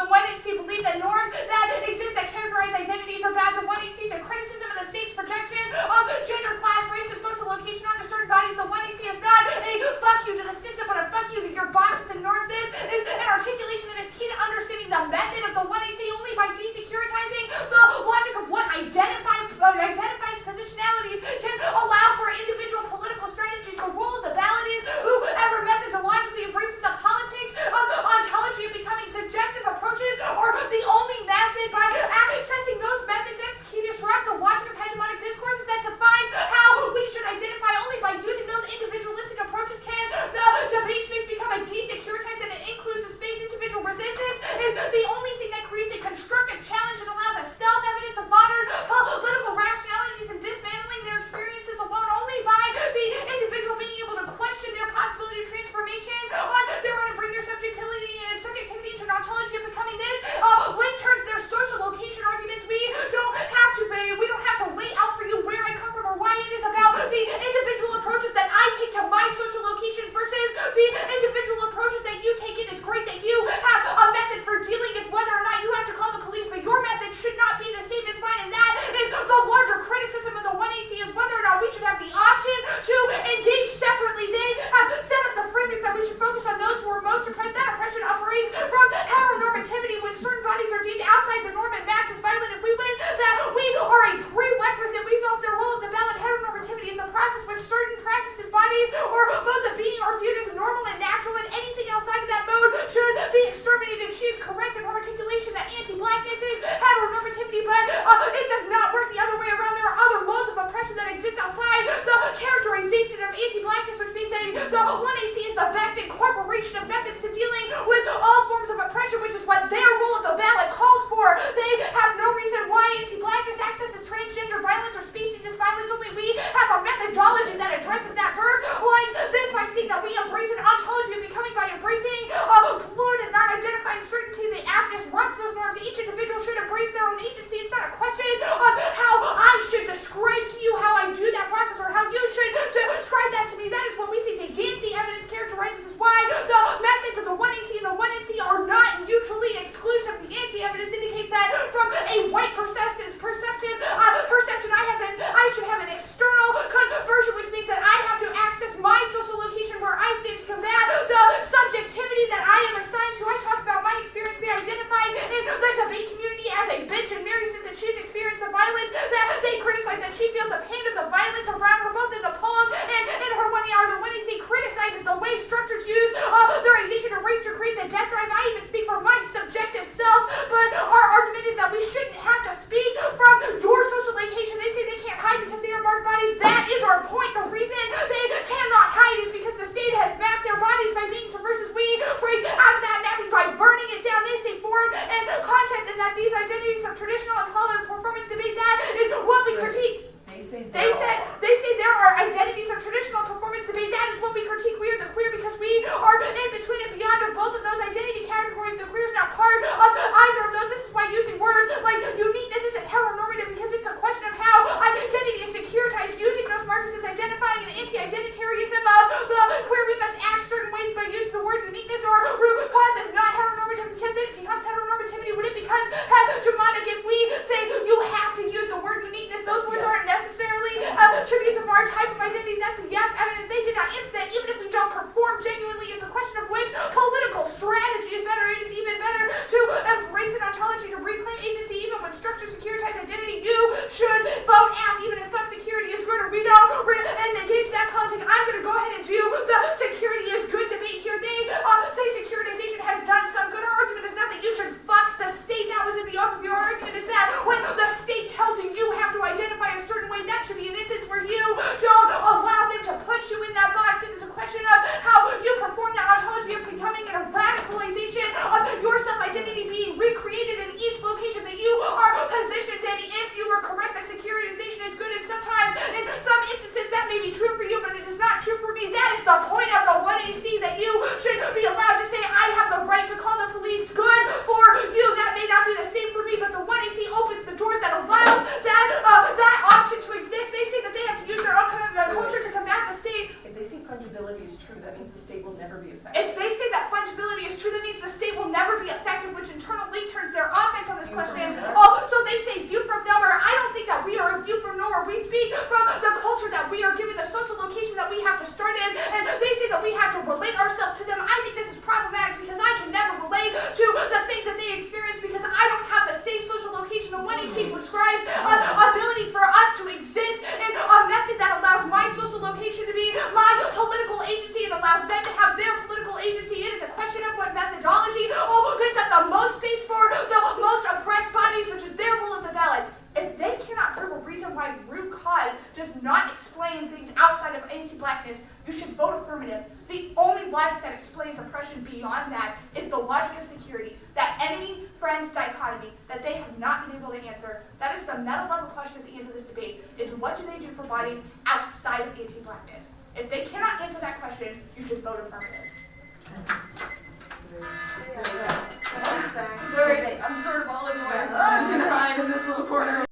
1AC believes that norms that exist that characterize identities are bad. The 1AC is a criticism of the state's projection of gender, class, race, and social location onto certain bodies. The 1AC is not a fuck you to the system, but a fuck you to your boxes and norms. This is an articulation that is key to understanding the method of the 1AC only by desecuritizing the logic of what identifies positionalities can allow for individual political strategies. The role of the ballot is whoever methodologically embraces a politics of ontology of becoming subjective approaches or the only method by accessing those methods that's key to disrupt the logic of hegemonic discourses that defines how we should identify. Only by using those individualistic approaches can the debate space become a desecuritized and an inclusive space. Individual resistance is the only thing that creates a constructive challenge and allows a self-evidence of modern political rationalities and dismantling their experiences alone. Only by the individual being able to question their possibility of transformation on their own and bring their subjectivity into an ontology of becoming this link turns their social location arguments. We don't have to lay out for you where I come from or why it is about the individual approaches that I take to my social locations versus the individual approaches that you take. It is great that you have a method for dealing with whether or not you have to call the police, but your method should not be the same as mine, and that is the larger criticism of the 1AC is whether or not we should have the option to engage separately. They have set up the framework that we should focus on those who are most oppressed. That oppression operates from heteronormativity when certain bodies are deemed outside the norm and mapped as violent. If we win that we are a prerequisite, we solve their role of the ballot. Heteronormativity is a process which certain practices, bodies, or modes of being are viewed as normal and natural, and anything outside of that mode should be exterminated. She is correct in her articulation that anti-blackness is heteronormativity, but it does not work the other way around. There are other modes of oppression that exist outside the characterization of anti-blackness, which means that the 1AC is the best incorporation of methods to dealing with all forms of oppression, which is what their role of the ballot calls for. They have no reason why anti-blackness accesses transgender violence or speciesist violence. Only we have a methodology that addresses that. Bird lines this by seeing that we embrace an ontology of becoming by embracing fluid and non-identifying certainty. The act disrupts those norms. Each individual should embrace their own agency. It's not a question of how I should describe to you how I do that process or how you should describe that to me. That is what we think the Yancey evidence characterizes as why the methods of the 1AC and the 1NC are not mutually exclusive. The Yancey evidence indicates that from a white perception, I should have an external conversion, which means that I have to access my social location where I stand to combat the subjectivity that I am assigned to. I talk about my experience being identified in the debate community as a bitch, and Mary says that she's experienced the violence that they criticize, that she feels the pain of the violence around her, both in the poem and in her 1AR. The 1AC criticizes the way structures use their accusation of race to create the death drive. I even speak for my subjective self, but our argument is that we shouldn't have to speak from your social location. They say they can't hide because they are marked bodies. That is our point. The reason they cannot hide is because the state has mapped their bodies by being subversive. We break out of that mapping by burning it down. They say form and content, and that these identities are traditional and call it a performance debate. That is what we critique. They say there are identities of traditional performance debate. That is what we critique. We are the queer because we are in between and beyond of both of those identity categories. The queer is not part of either of those. This is why using words like uniqueness isn't heteronormative, because it's a question of how identity is securitized. Using those markers as identifying an anti-identitarianism of the queer, we must act certain ways by using the word uniqueness or root cause is not heteronormative because it becomes heteronormativity when it becomes hegemonic. If we say you have to use the word uniqueness, those words aren't necessarily attributes of our type of identity. That's the evidence. They did not answer that. Even if we don't perform genuinely, it's a question of which political strategy is better. It is even better to embrace an ontology to reclaim agency. Even when structures securitize identity, you should vote out. Even if some security is good or we don't and engage that politic, I'm going to go ahead and do the security is good debate here. They say securitization has done some good. Our argument is not that you should fuck the state. That was in the overview. Our argument is that when the state tells you you have to identify a certain way, that should be an instance where you don't allow them to put you in that box. It is a question of how you perform that ontology of becoming and a radicalization of your self-identity being recreated in each location that you are positioned in. If you were correct that securitization is good, and sometimes in some instances that may be true for you, but it is not true for me. That is the point of the 1AC, that you should be allowed to say I have the right to call the police. Good for you. That may not be the same for me, but the 1AC opens the doors that allows that option to exist. They say that they have to use their own culture to combat the state. If they say fungibility is true, that means the state will never be affected. If they say that fungibility is true, that means the state will never be affected. perspective, which internally turns their offense on this question. Oh, so they say view from nowhere. I don't think that we are a view from nowhere. We speak from the culture that we are given, the social location that we have to start in, and they say that we have to relate ourselves to them. I think this is problematic because I can never relate to the things that they experience because I don't have the same social location. The 1AC prescribes an ability for us to exist in a method that allows my social location to be my political agency and allows them to have their political agency. It is a question of what methodology opens up the most space for the most oppressed bodies, which is their rule of the ballot. If they cannot prove a reason why root cause does not explain things outside of anti-blackness, you should vote affirmative. The only logic that explains oppression beyond that is the logic of security, that enemy-friend dichotomy that they have not been able to answer. That is the meta-level question at the end of this debate, is what do they do for bodies outside of anti-blackness? If they cannot answer that question, you should vote affirmative.